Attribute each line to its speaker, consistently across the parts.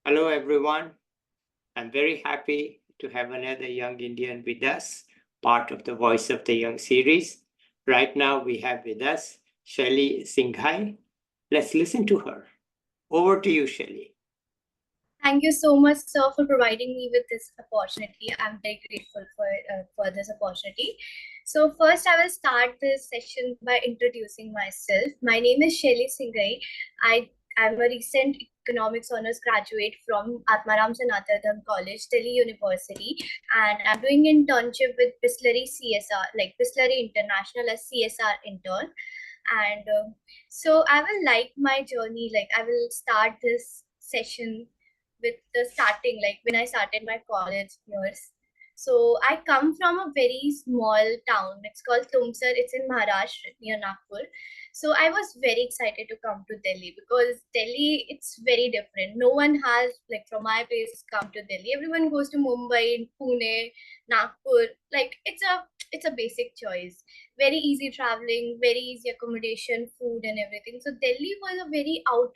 Speaker 1: Hello, everyone. I'm very happy to have another young Indian with us, part of the Voice of the Young series. Right now, we have with us Shaily Singhai. Let's listen to her. Over to you, Shaily.
Speaker 2: Thank you so much, sir, for providing me with this opportunity. I'm very grateful for this opportunity. So first, I will start this session by introducing myself. My name is Shaily Singhai. I'm a recent economics honors graduate from Atma Dharam College, Delhi University, and I'm doing internship with Bisleri CSR, like Bisleri International as CSR intern. And so I will like my journey. Like I will start this session with the starting, like when I started my college years. So I come from a very small town. It's called Tumsar. It's in Maharashtra near Nagpur. So I was very excited to come to Delhi because Delhi, it's very different. No one has, like from my place, come to Delhi. Everyone goes to Mumbai, Pune, Nagpur. Like it's a basic choice. Very easy traveling, very easy accommodation, food and everything. So Delhi was a very out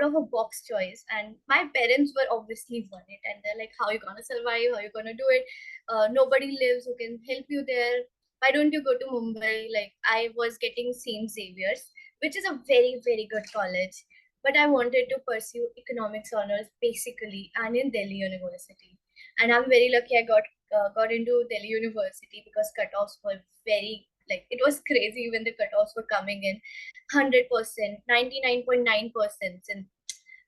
Speaker 2: of a box choice, and my parents were obviously worried, and they're like, how are you gonna survive, how are you gonna do it, nobody lives who can help you there, why don't you go to Mumbai? Like I was getting St. Xavier's, which is a very very good college, but I wanted to pursue economics honors basically and in Delhi University. And I'm very lucky I got into Delhi University because cutoffs were very, like it was crazy when the cutoffs were coming in 100%, 99.9%, and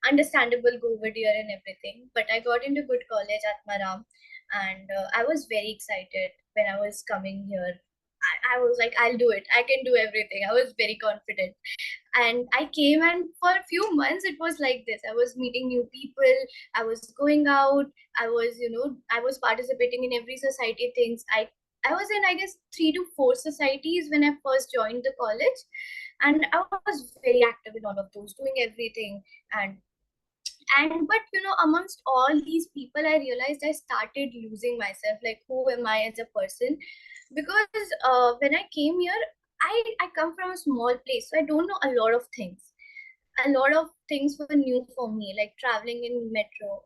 Speaker 2: understandable COVID year and everything. But I got into good college at Maram, and I was very excited when I was coming here. I was like, I'll do it. I can do everything. I was very confident. And I came, and for a few months, it was like this. I was meeting new people. I was going out. I was participating in every society things. I was in, I guess, 3 to 4 societies when I first joined the college, and I was very active in all of those, doing everything. And but amongst all these people, I realized I started losing myself. Like, who am I as a person? Because when I came here, I come from a small place, so I don't know a lot of things. A lot of things were new for me, like traveling in metro.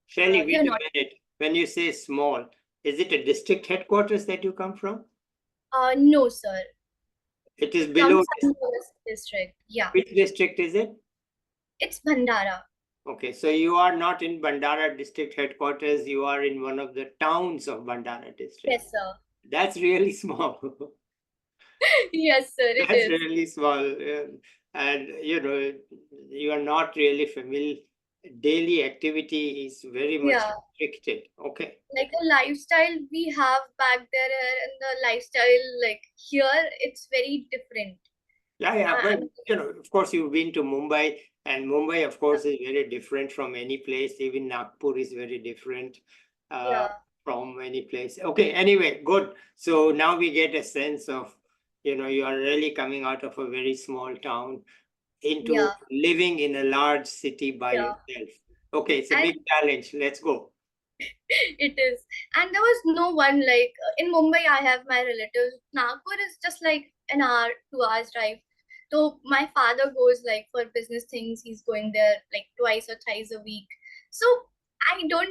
Speaker 1: Shaily,
Speaker 2: You're
Speaker 1: wait a
Speaker 2: not.
Speaker 1: minute. When you say small, is it a district headquarters that you come from?
Speaker 2: No, sir.
Speaker 1: It is
Speaker 2: From
Speaker 1: below.
Speaker 2: Santan district. Yeah,
Speaker 1: Which district is it?
Speaker 2: it's Bhandara.
Speaker 1: Okay, so you are not in Bandara district headquarters, you are in one of the towns of Bandara district.
Speaker 2: Yes, sir.
Speaker 1: That's really small.
Speaker 2: Yes, sir. It
Speaker 1: That's
Speaker 2: is.
Speaker 1: really small. And you are not really familiar. Daily activity is very much
Speaker 2: Yeah.
Speaker 1: restricted. Okay.
Speaker 2: Like a lifestyle we have back there and the lifestyle like here, it's very different.
Speaker 1: Yeah. But
Speaker 2: And
Speaker 1: of course, you've been to Mumbai, and Mumbai, of course, is very different from any place. Even Nagpur is very different uh,
Speaker 2: yeah,
Speaker 1: from any place. Okay, anyway, good. So now we get a sense of, you are really coming out of a very small town into
Speaker 2: yeah,
Speaker 1: living in a large city by
Speaker 2: yeah.
Speaker 1: yourself. Okay, it's a
Speaker 2: And
Speaker 1: big challenge. Let's go.
Speaker 2: it is. And there was no one, like in Mumbai, I have my relatives. Nagpur is just like an hour, 2 hours drive. So my father goes like for business things. He's going there like twice or thrice a week. So I know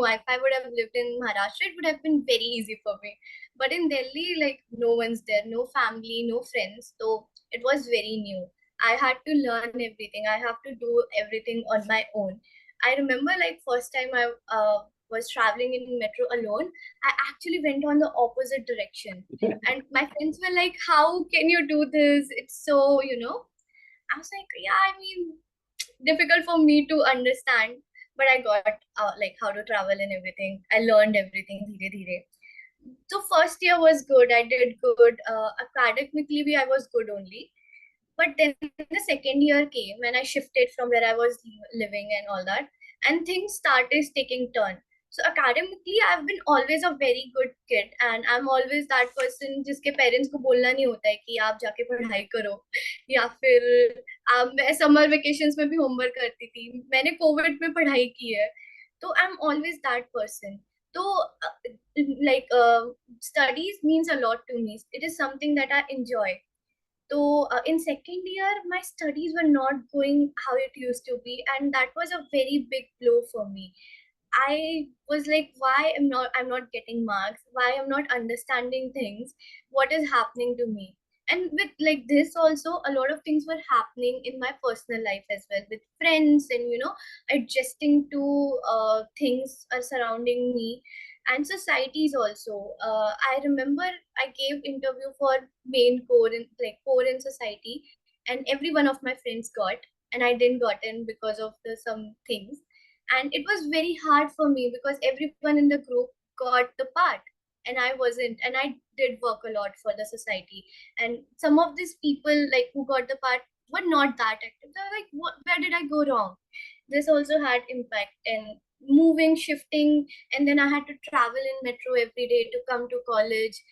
Speaker 2: if I would have lived in Maharashtra, it would have been very easy for me. But in Delhi, like no one's there, no family, no friends. So it was very new. I had to learn everything. I have to do everything on my own. I remember like first time I was traveling in metro alone, I actually went on the opposite direction. And my friends were like, how can you do this? It's so, I was like, yeah, I mean, difficult for me to understand. But I got like how to travel and everything. I learned everything dheere dheere. So first year was good. I did good. Academically, I was good only. But then the second year came and I shifted from where I was living and all that, and things started taking turn. So academically, I've been always a very good kid, and I'm always that person जिसके parents को बोलना नहीं होता है कि आप जाके पढ़ाई करो, या फिर मैं समर वेकेशंस में भी होमवर्क करती थी, मैंने कोविड में पढ़ाई की है, तो I'm always that person. So like studies means a lot to me. It is something that I enjoy. So in second year, my studies were not going how it used to be, and that was a very big blow for me. I was like, why I'm not getting marks? Why I'm not understanding things? What is happening to me? And with like this also, a lot of things were happening in my personal life as well, with friends and adjusting to things are surrounding me, and societies also. I remember I gave interview for main core in core in society, and every one of my friends got, and I didn't got in because of the some things, and it was very hard for me because everyone in the group got the part and I wasn't, and I did work a lot for the society, and some of these people like who got the part were not that active. They're like, where did I go wrong? This also had impact, and moving, shifting, and then I had to travel in metro every day to come to college.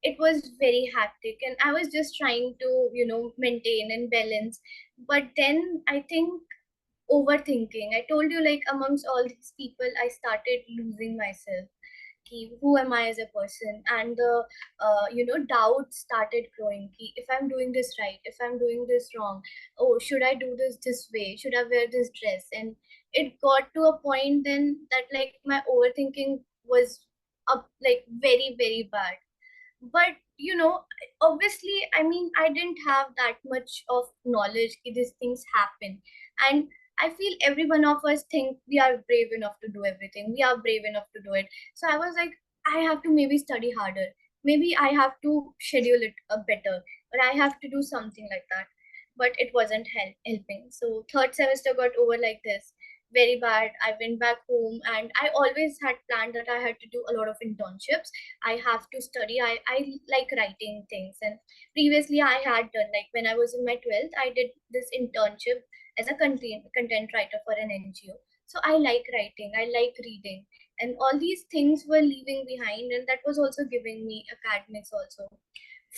Speaker 2: It was very hectic, and I was just trying to maintain and balance. But then I think overthinking, I told you, like amongst all these people I started losing myself. Who am I as a person? And the doubt started growing. If I'm doing this right, if I'm doing this wrong, oh, should I do this way, should I wear this dress? And it got to a point then that like my overthinking was up like very very bad. But obviously, I mean, I didn't have that much of knowledge that these things happen. And I feel every one of us think we are brave enough to do everything, we are brave enough to do it. So I was like, I have to maybe study harder, maybe I have to schedule it better, or I have to do something like that. But it wasn't helping. So third semester got over like this, very bad. I went back home, and I always had planned that I had to do a lot of internships. I have to study. I like writing things, and previously I had done, like when I was in my 12th, I did this internship as a content writer for an NGO. So I like writing, I like reading, and all these things were leaving behind, and that was also giving me academics also.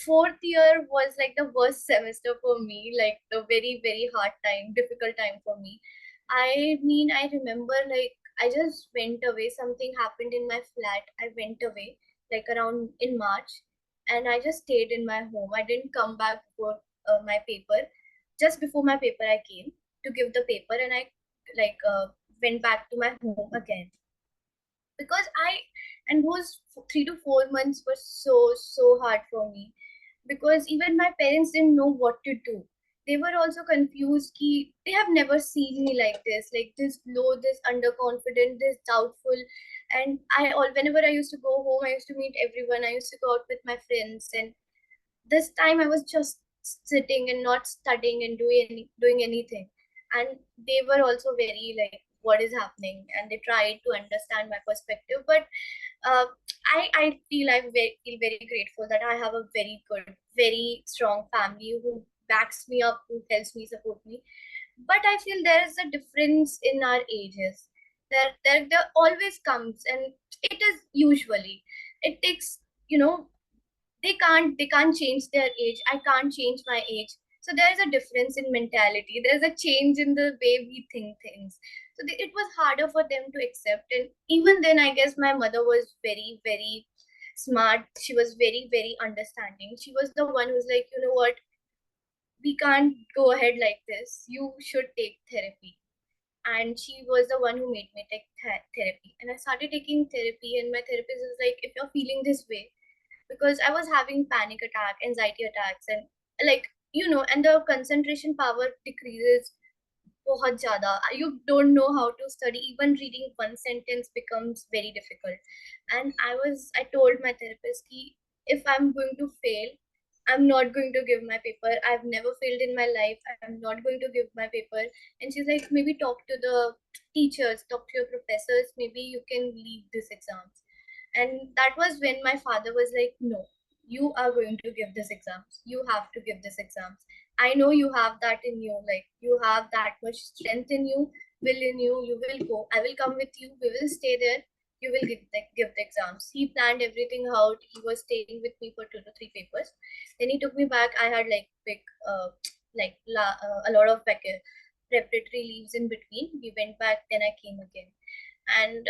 Speaker 2: Fourth year was like the worst semester for me, like the very very hard time, difficult time for me. I mean, I remember like I just went away. Something happened in my flat. I went away like around in March, and I just stayed in my home. I didn't come back for my paper. Just before my paper, I came to give the paper, and I like went back to my home again because and those 3 to 4 months were so hard for me because even my parents didn't know what to do. They were also confused. They have never seen me like this low, this underconfident, this doubtful. And whenever I used to go home, I used to meet everyone. I used to go out with my friends, and this time I was just sitting and not studying and doing anything. And they were also very like, what is happening? And they tried to understand my perspective. But uh, I feel feel very grateful that I have a very good, very strong family who backs me up, who helps me, support me. But I feel there is a difference in our ages. There always comes, and it is usually it takes they can't change their age. I can't change my age. So there's a difference in mentality. There's a change in the way we think things. So it was harder for them to accept. And even then, I guess my mother was very, very smart. She was very, very understanding. She was the one who's like, you know what, we can't go ahead like this. You should take therapy. And she was the one who made me take therapy. And I started taking therapy, and my therapist was like, if you're feeling this way, because I was having panic attack, anxiety attacks, and like and the concentration power decreases बहुत ज़्यादा. You don't know how to study. Even reading one sentence becomes very difficult. And I told my therapist कि if I'm going to fail, I'm not going to give my paper. I've never failed in my life. I'm not going to give my paper. And she's like, maybe talk to the teachers, talk to your professors. Maybe you can leave this exams. And that was when my father was like, no, you are going to give this exams. You have to give this exams. I know you have that in you. Like you have that much strength in you, will in you. You will go. I will come with you. We will stay there. You will give the exams. He planned everything out. He was staying with me for 2 to 3 papers. Then he took me back. I had like big, a lot of preparatory leaves in between. We went back. Then I came again, and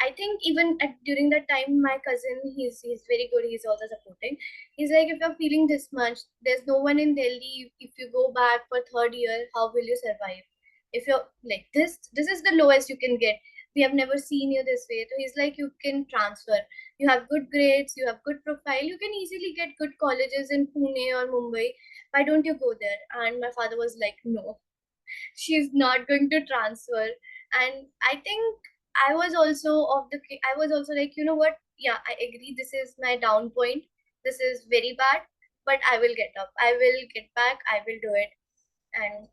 Speaker 2: I think even during that time, my cousin, he's very good. He's also supporting. He's like, if you're feeling this much, there's no one in Delhi. If you go back for third year, how will you survive? If you're like this is the lowest you can get. We have never seen you this way. So he's like, you can transfer. You have good grades. You have good profile. You can easily get good colleges in Pune or Mumbai. Why don't you go there? And my father was like, no, she's not going to transfer. And I think I was also like, you know what, yeah, I agree, this is my down point, this is very bad, but I will get up, I will get back, I will do it. And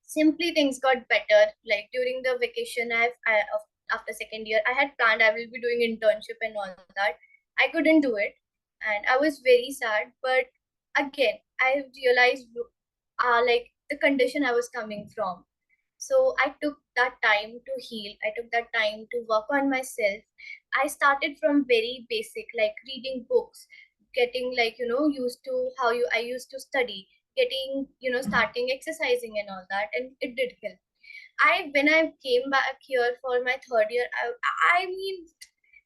Speaker 2: simply things got better. Like during the vacation, after second year, I had planned I will be doing internship and all that. I couldn't do it, and I was very sad. But again, I realized like the condition I was coming from. So I took that time to heal. I took that time to work on myself. I started from very basic, like reading books, getting like, used to how I used to study, getting, starting exercising and all that. And it did help. When I came back here for my third year, I mean,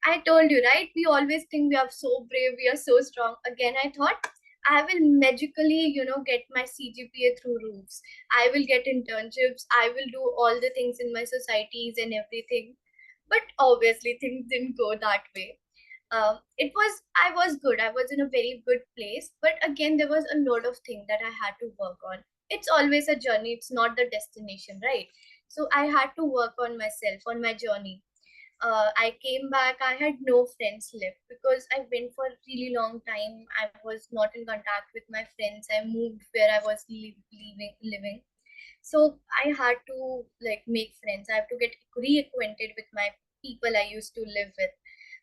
Speaker 2: I told you, right? We always think we are so brave, we are so strong. Again, I thought I will magically, get my CGPA through roofs. I will get internships. I will do all the things in my societies and everything. But obviously, things didn't go that way. I was good. I was in a very good place. But again, there was a lot of things that I had to work on. It's always a journey. It's not the destination, right? So I had to work on myself, on my journey. I came back, I had no friends left because I went for a really long time. I was not in contact with my friends. I moved where I was living. So I had to like make friends. I have to get reacquainted with my people I used to live with.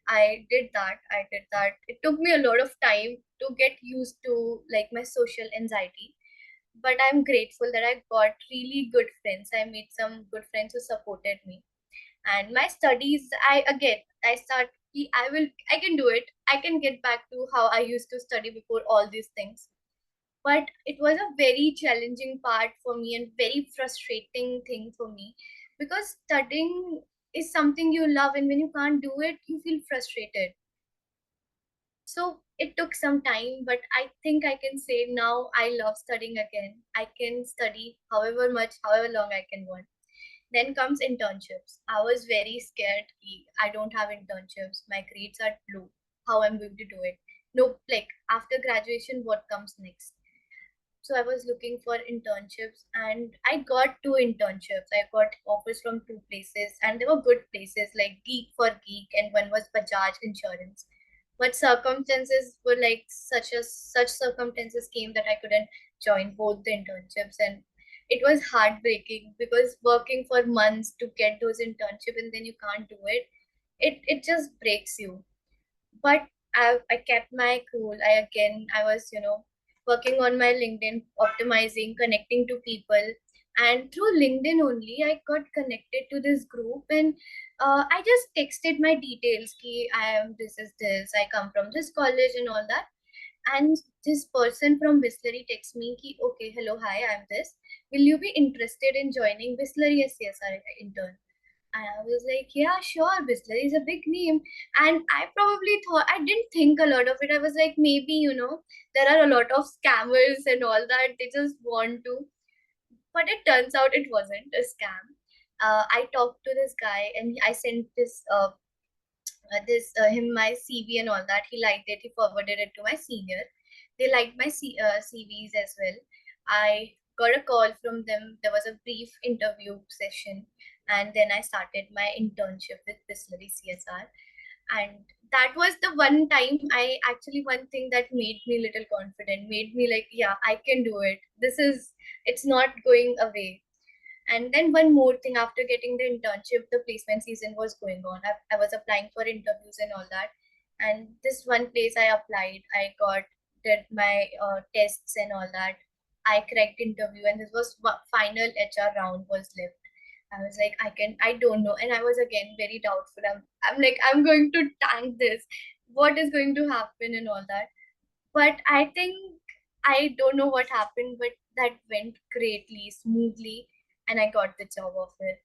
Speaker 2: I did that. I did that. It took me a lot of time to get used to like my social anxiety. But I'm grateful that I got really good friends. I made some good friends who supported me. And my studies, I can do it. I can get back to how I used to study before all these things. But it was a very challenging part for me and very frustrating thing for me, because studying is something you love, and when you can't do it, you feel frustrated. So it took some time, but I think I can say now I love studying again. I can study however much, however long I can want. Then comes internships. I was very scared. I don't have internships. My grades are low. How I'm going to do it? No, like after graduation, what comes next? So I was looking for internships, and I got two internships. I got offers from two places, and they were good places like Geek for Geek, and one was Bajaj Insurance. But circumstances were like such circumstances came that I couldn't join both the internships, and it was heartbreaking because working for months to get those internship and then you can't do it, it just breaks you. But I kept my cool. I was, working on my LinkedIn, optimizing, connecting to people. And through LinkedIn only, I got connected to this group, and I just texted my details. Ki this is this, I come from this college and all that. And this person from Bisleri texts me, ki, okay, hello, hi, I'm this. Will you be interested in joining Bisleri CSR intern? And I was like, yeah, sure, Bisleri is a big name. And I probably thought, I didn't think a lot of it. I was like, maybe, there are a lot of scammers and all that. They just want to. But it turns out it wasn't a scam. I talked to this guy, and I sent him my CV and all that. He liked it. He forwarded it to my senior. They liked my CVs as well. I got a call from them. There was a brief interview session, and then I started my internship with Bisleri CSR. And that was the one time one thing that made me little confident, made me like, yeah, I can do it. It's not going away. And then one more thing, after getting the internship, the placement season was going on. I was applying for interviews and all that. And this one place I applied, I did my tests and all that. I cracked interview, and this was final HR round was left. I was like, I don't know. And I was again very doubtful. I'm like, I'm going to tank this. What is going to happen and all that? But I think I don't know what happened, but that went greatly, smoothly, and I got the job offer.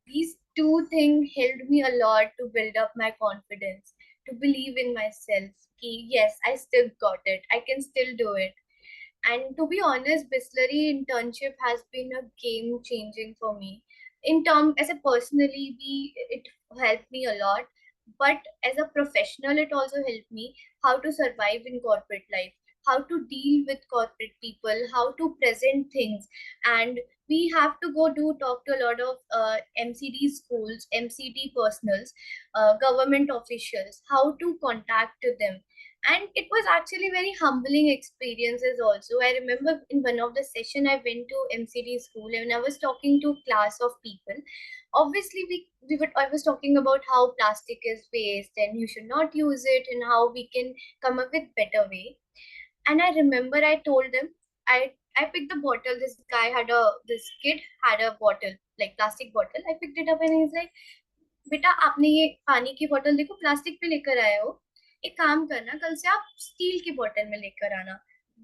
Speaker 2: These two things helped me a lot to build up my confidence, to believe in myself. Ki, yes, I still got it. I can still do it. And to be honest, Bisleri internship has been a game changing for me. In term as a personally, it helped me a lot. But as a professional, it also helped me how to survive in corporate life, how to deal with corporate people, how to present things. And we have to go do talk to a lot of MCD schools, MCD personals, government officials, how to contact to them. And it was actually very humbling experiences also. I remember in one of the session I went to MCD school and I was talking to class of people. Obviously I was talking about how plastic is waste and you should not use it and how we can come up with better way. And I remember I told them, I picked the bottle. This kid had a bottle, like plastic bottle. I picked it up and he's like, बेटा आपने ये पानी की बोतल देखो plastic पे लेकर आए हो, एक काम करना कल से आप स्टील की बोतल में लेकर आना.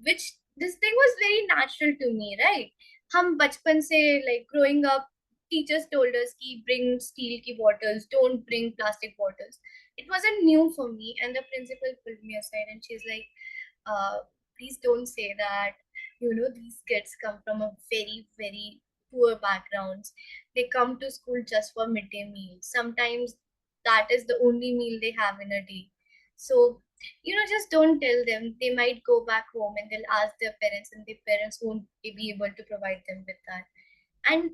Speaker 2: Which this thing was very natural to me, right? हम बचपन से like growing up, teachers told us ki bring steel ki bottles, don't bring plastic bottles. It wasn't new for me, and the principal pulled me aside and she's like, uh, please don't say that. You know, these kids come from a very, very poor backgrounds. They come to school just for midday meal. Sometimes that is the only meal they have in a day. So, you know, just don't tell them. They might go back home and they'll ask their parents, and their parents won't be able to provide them with that. And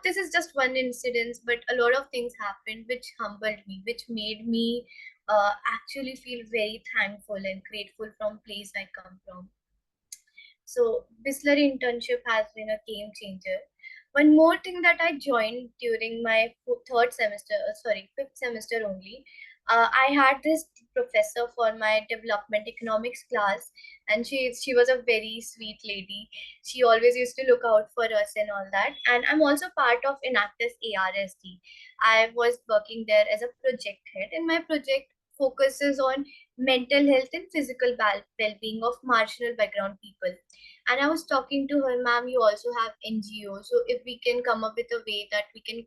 Speaker 2: this is just one incident, but a lot of things happened which humbled me, which made me actually feel very thankful and grateful from place I come from. So Bisleri internship has been a game changer. One more thing that I joined during my fifth semester only. I had this professor for my development economics class, and she was a very sweet lady. She always used to look out for us and all that. And I'm also part of Enactus ARSD. I was working there as a project head, and my project focuses on mental health and physical well-being of marginal background people. And I was talking to her, ma'am, you also have NGO. So if we can come up with a way that we can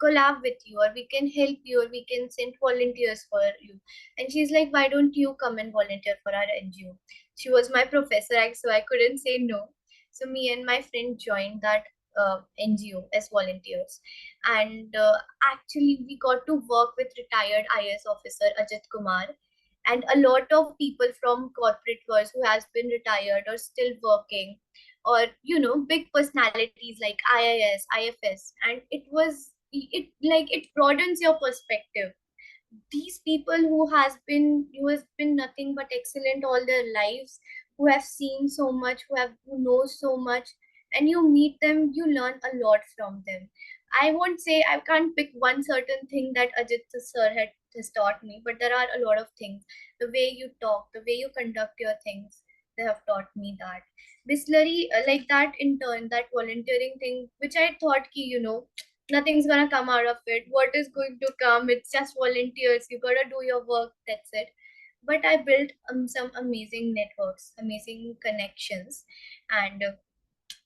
Speaker 2: collab with you, or we can help you, or we can send volunteers for you. And she's like, why don't you come and volunteer for our NGO? She was my professor, so I couldn't say no. So me and my friend joined that NGO as volunteers. And actually, we got to work with retired IS officer Ajit Kumar, and a lot of people from corporate world who has been retired or still working, or you know, big personalities like IIS, IFS. And it broadens your perspective. These people who has been nothing but excellent all their lives, who have seen so much, who know so much, and you meet them, you learn a lot from them. I won't say I can't pick one certain thing that Ajit sir has taught me, but there are a lot of things. The way you talk, the way you conduct your things, they have taught me that. Bisleri, like that intern, that volunteering thing, which I thought ki, you know, nothing's gonna come out of it. What is going to come? It's just volunteers. You gotta do your work. That's it. But I built some amazing networks, amazing connections, and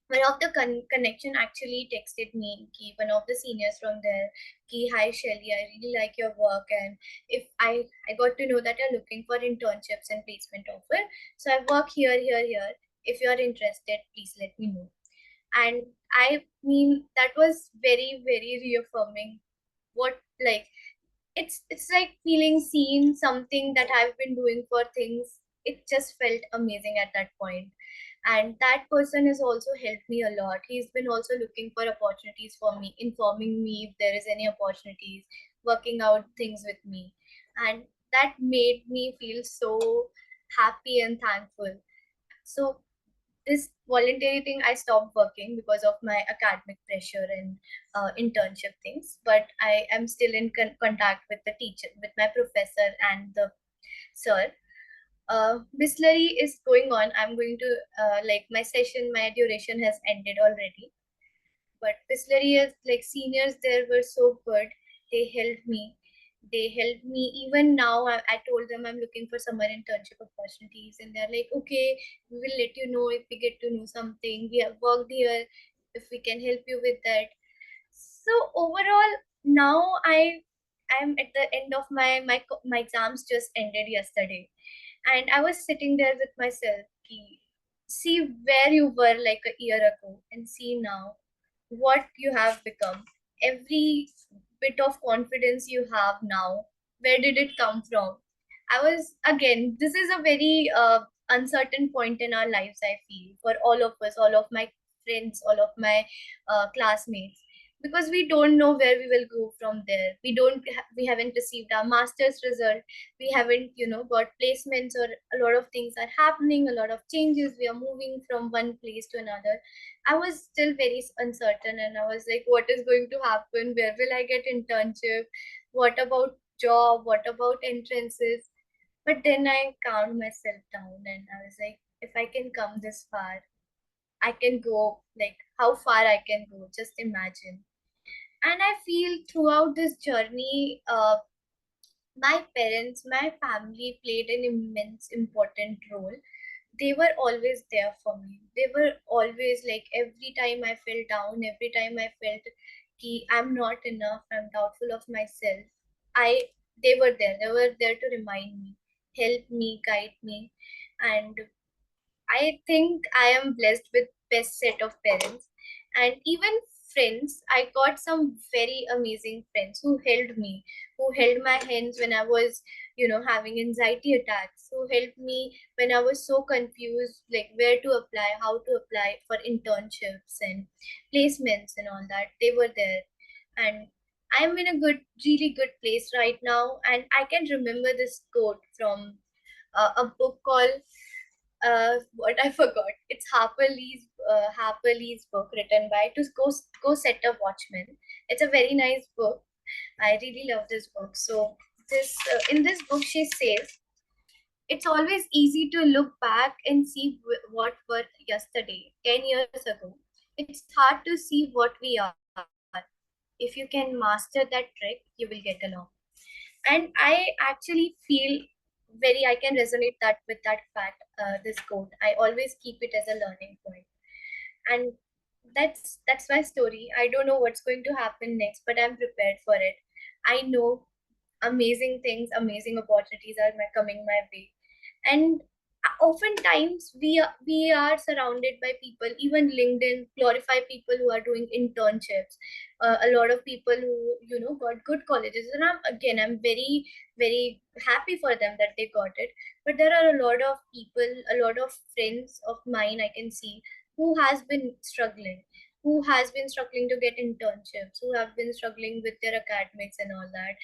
Speaker 2: one of the connection actually texted me. Ki one of the seniors from there, ki hi Shaily, I really like your work, and if I got to know that you're looking for internships and placement offer, so I work here. If you are interested, please let me know. And I mean, that was very, very reaffirming. What, like, it's like feeling seen, something that I've been doing for things. It just felt amazing at that point. And that person has also helped me a lot. He's been also looking for opportunities for me, informing me if there is any opportunities, working out things with me. And that made me feel so happy and thankful. So this voluntary thing, I stopped working because of my academic pressure and internship things. But I am still in contact with the teacher, with my professor and the sir. Bisleri is going on. I'm going to like my session, my duration has ended already. But Bisleri is like seniors there were so good. They helped me. They helped me. Even now, I told them I'm looking for summer internship opportunities, and they're like, okay, we will let you know if we get to know something. We have worked here. If we can help you with that. So overall, now I'm at the end of my exams just ended yesterday, and I was sitting there with myself. See where you were like a year ago, and see now what you have become. Every bit of confidence you have now, where did it come from? I was, again, this is a very uncertain point in our lives, I feel, for all of us, all of my friends, all of my classmates, because we don't know where we will go from there. We haven't received our master's result. We haven't, got placements, or a lot of things are happening, a lot of changes. We are moving from one place to another. I was still very uncertain, and I was like, what is going to happen? Where will I get internship? What about job? What about entrances? But then I calmed myself down, and I was like, if I can come this far, I can go, like, how far I can go, just imagine. And I feel throughout this journey, my parents, my family played an immense important role. They were always there for me. They were always like, every time I felt down, every time I felt ki I'm not enough, I'm doubtful of myself, I they were there. They were there to remind me, help me, guide me. And I think I am blessed with best set of parents, and even friends. I got some very amazing friends who held me, who held my hands when I was, having anxiety attacks, who helped me when I was so confused, like where to apply, how to apply for internships and placements and all that. They were there, and I'm in a really good place right now. And I can remember this quote from a book called what I forgot. It's Harper Lee's book, written by To Go Set a Watchman. It's a very nice book. I really love this book. So this in this book she says, it's always easy to look back and see what were yesterday, 10 years ago. It's hard to see what we are. If you can master that trick, you will get along. And I actually feel very, I can resonate that with that fact, this quote. I always keep it as a learning point. And that's my story. I don't know what's going to happen next, but I'm prepared for it. I know amazing things, amazing opportunities are coming my way. And oftentimes we are surrounded by people. Even LinkedIn glorify people who are doing internships. A lot of people who, got good colleges, and I'm very, very happy for them that they got it. But there are a lot of people, a lot of friends of mine I can see, who has been struggling, who has been struggling to get internships, who have been struggling with their academics and all that,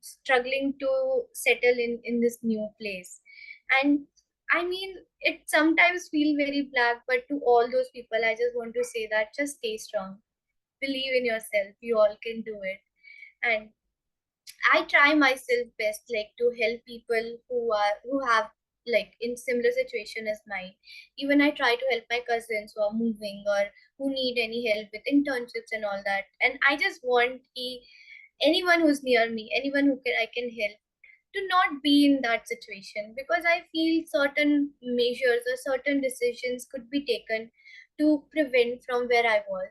Speaker 2: struggling to settle in this new place. And I mean, it sometimes feel very black, but to all those people I just want to say that just stay strong, believe in yourself, you all can do it. And I try myself best, like, to help people who have, like, in similar situation as mine. Even I try to help my cousins who are moving, or who need any help with internships and all that. And I just want anyone who's near me, anyone who I can help, to not be in that situation, because I feel certain measures or certain decisions could be taken to prevent from where I was.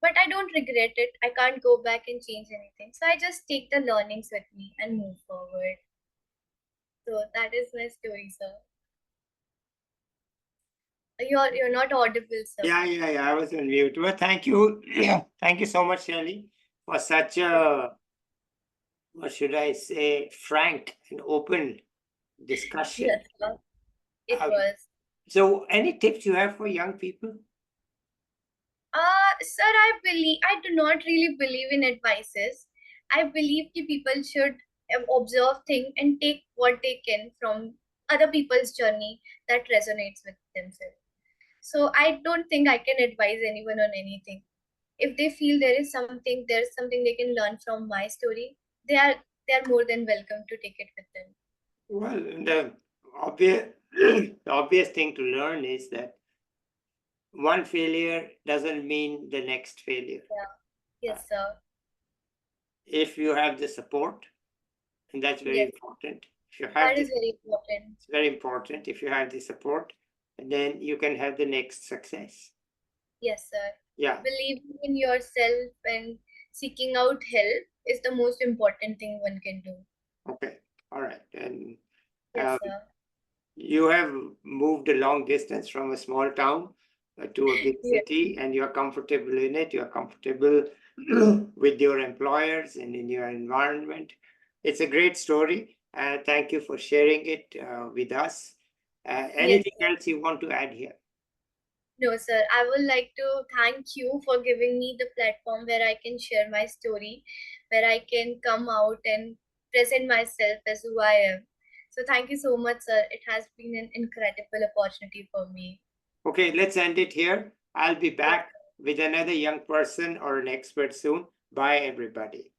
Speaker 2: But I don't regret it. I can't go back and change anything. So I just take the learnings with me and move forward. So that is my story, sir. You're not audible, sir.
Speaker 1: Yeah. I was on mute. Well, thank you. Thank you so much, Shaily, for such a, what should I say, frank and open discussion.
Speaker 2: Yes, sir. It
Speaker 1: Um,
Speaker 2: was.
Speaker 1: So, any tips you have for young people?
Speaker 2: Sir, I do not really believe in advices. I believe that people should observe things and take what they can from other people's journey that resonates with themselves. So I don't think I can advise anyone on anything. If they feel there's something they can learn from my story, they are more than welcome to take it with them.
Speaker 1: Well, the obvious, the obvious thing to learn is that one failure doesn't mean the next failure.
Speaker 2: Yeah. Yes, sir.
Speaker 1: If you have the support, and that's very
Speaker 2: Yes,
Speaker 1: important. If you have
Speaker 2: that
Speaker 1: the,
Speaker 2: is very important.
Speaker 1: it's very important. If you have the support, and then you can have the next success.
Speaker 2: Yes, sir.
Speaker 1: Yeah.
Speaker 2: Believe in yourself and seeking out help is the most important thing one can do.
Speaker 1: Okay, all right. And
Speaker 2: Yes, sir.
Speaker 1: you have moved a long distance from a small town to a big
Speaker 2: Yes.
Speaker 1: city, and you're comfortable in it. You're comfortable with your employers and in your environment. It's a great story. Thank you for sharing it with us.
Speaker 2: Yes,
Speaker 1: Anything
Speaker 2: sir.
Speaker 1: else you want to add here?
Speaker 2: No, sir. I would like to thank you for giving me the platform where I can share my story, where I can come out and present myself as who I am. So thank you so much, sir. It has been an incredible opportunity for me.
Speaker 1: Okay, let's end it here. I'll be
Speaker 2: Yes,
Speaker 1: back with another young person or an expert soon. Bye, everybody.